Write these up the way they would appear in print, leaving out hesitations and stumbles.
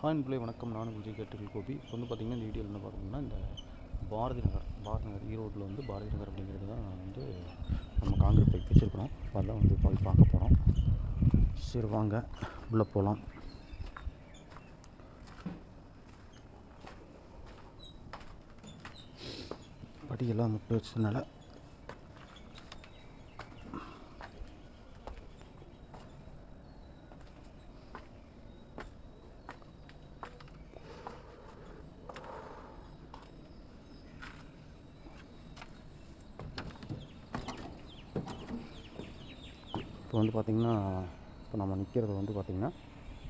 Hi பிள்ளை வணக்கம். நான் விஜய் கேட்டுகள் கோபி. இப்போ வந்து பார்த்திங்கன்னா இந்த வீடியோவில் என்ன பார்க்கணும்னா, இந்த பாரதி நகர் ஈரோட்டில் வந்து பாரதி நகர் அப்படிங்கிறது தான் வந்து நம்ம காங்கிரீட் பைப் வச்சுருக்கிறோம். அதெல்லாம் வந்து போய் பார்க்க போகிறோம். சரி வாங்க உள்ளே போகலாம். படியெல்லாம் முட்டை வச்சதுனால இப்போ வந்து பார்த்திங்கன்னா, இப்போ நம்ம நிற்கிறது வந்து பார்த்திங்கன்னா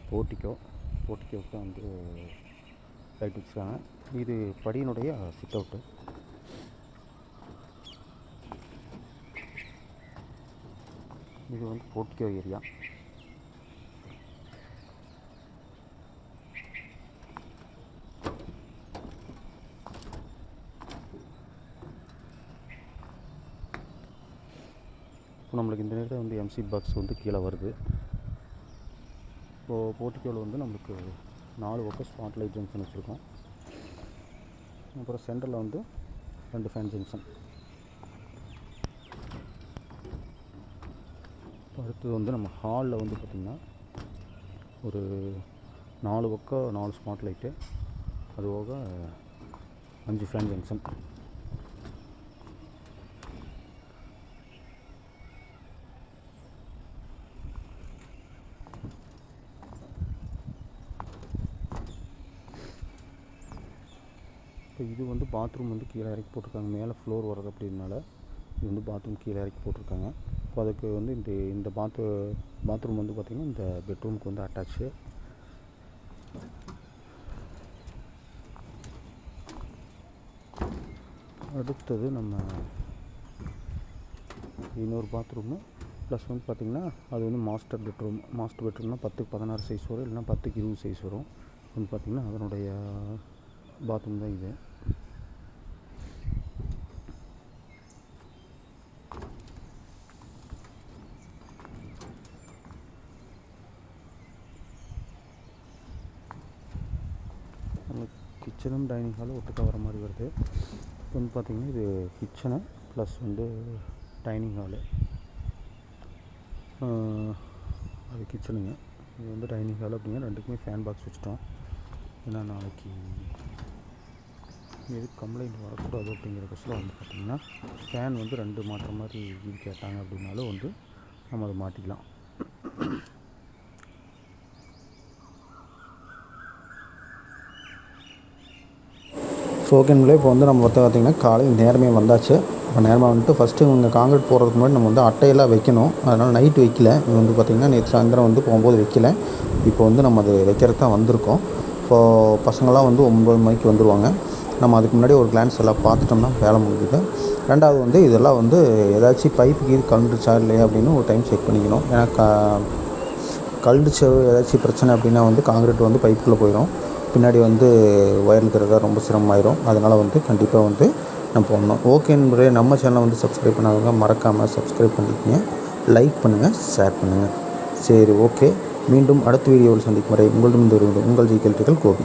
போர்ட்டிக்கோவுக்கு தான் வந்து லைட் வச்சுருக்காங்க. இது படியினுடைய சிட் அவுட்டு. இது வந்து போர்ட்டிக்கோ ஏரியா. இப்போ நம்மளுக்கு இந்த நேரத்தில் வந்து எம்சி பாக்ஸ் வந்து கீழே வருது. இப்போது போர்ட்டிக்கோவில் வந்து நம்மளுக்கு 4 பக்கம் ஸ்பாட் லைட் ஜங்ஷன் வச்சுருக்கோம். அப்புறம் சென்டரில் வந்து 2 ஃபேன் ஜங்ஷன். அடுத்தது வந்து நம்ம ஹாலில் வந்து பார்த்திங்கன்னா ஒரு 4 பக்கம் 4 ஸ்பாட் லைட்டு, அது போக 5 ஃபேன் ஜங்ஷன். இப்போ இது வந்து பாத்ரூம் வந்து கீழே இறக்கி போட்டிருக்காங்க. மேலே ஃப்ளோர் வர்றது அப்படின்னால இது வந்து பாத்ரூம் கீழே இறக்கி போட்டிருக்காங்க. இப்போ அதுக்கு வந்து இந்த பாத்ரூம் வந்து பார்த்திங்கன்னா இந்த பெட்ரூமுக்கு வந்து அட்டாச்சு. அடுத்தது நம்ம இன்னொரு பாத்ரூமு ப்ளஸ் வந்து பார்த்திங்கன்னா அது வந்து மாஸ்டர் பெட்ரூம்னால் 10க்கு 16 சைஸ் வரும், இல்லைனா 10க்கு 20 சைஸ் வரும். வந்து பார்த்திங்கன்னா அதனுடைய பாத்ரூம் தான் இது. நம்ம கிச்சனும் டைனிங் ஹாலும் ஒட்டுக்கா வர மாதிரி வருது. இப்போ வந்து பார்த்திங்கன்னா இது கிச்சனு ப்ளஸ் வந்து டைனிங் ஹாலு. அது கிச்சனுங்க, இது வந்து டைனிங் ஹால் அப்படிங்க. ரெண்டுக்குமே ஃபேன் பாக்ஸ் வச்சுட்டோம். ஏன்னா நாளைக்கு எதுக்கு கம்ப்ளைண்ட் வரக்கூடாது அப்படிங்கிறதுக்கோசரம் வந்து பார்த்திங்கன்னா ஃபேன் வந்து 2 மாட்டுற மாதிரி இது கேட்டாங்க அப்படின்னாலும் வந்து நம்ம அதை மாட்டிக்கலாம். ஓகேங்களே, இப்போ வந்து நம்ம பார்த்திங்கன்னா காலையில் நேரமே வந்தாச்சு. இப்போ நேரமாக வந்துட்டு ஃபஸ்ட்டு இவங்க காங்கிரீட் போடுறதுக்கு முன்னாடி நம்ம வந்து அட்டையெல்லாம் வைக்கணும். அதனால் நைட்டு வைக்கல. இது வந்து பார்த்திங்கன்னா நேற்று சாயந்தரம் வந்து போகும்போது வைக்கல. இப்போ வந்து நம்ம அது வைக்கிறது தான் வந்திருக்கோம். இப்போது பசங்களாம் வந்து 9 மணிக்கு வந்துடுவாங்க. நம்ம அதுக்கு முன்னாடி ஒரு கிளான்ஸ் எல்லாம் பார்த்துட்டோம்னா வேலை முடிஞ்சுது. ரெண்டாவது வந்து இதெல்லாம் வந்து ஏதாச்சும் பைப்புக்கு இது கலந்துச்சா இல்லையா அப்படின்னு ஒரு டைம் செக் பண்ணிக்கணும். ஏன்னா கலந்துச்ச ஏதாச்சும் பிரச்சனை அப்படின்னா வந்து காங்கிரீட் வந்து பைப்புக்குள்ளே போயிடும். பின்னாடி வந்து ஒயர் இருக்கிறதா ரொம்ப சிரமமாயிரும். அதனால் வந்து கண்டிப்பாக வந்து நம்ம போடணும். ஓகேன்னு நம்ம சேனலை வந்து சப்ஸ்கிரைப் பண்ணாதவங்க மறக்காமல் சப்ஸ்கிரைப் பண்ணிக்கங்க, லைக் பண்ணுங்கள், ஷேர் பண்ணுங்கள். சரி, ஓகே. மீண்டும் அடுத்த வீடியோவில் சந்திக்கும் வரை உங்களிடம் உங்கள் ஜி கேட்டுகள் கோபி.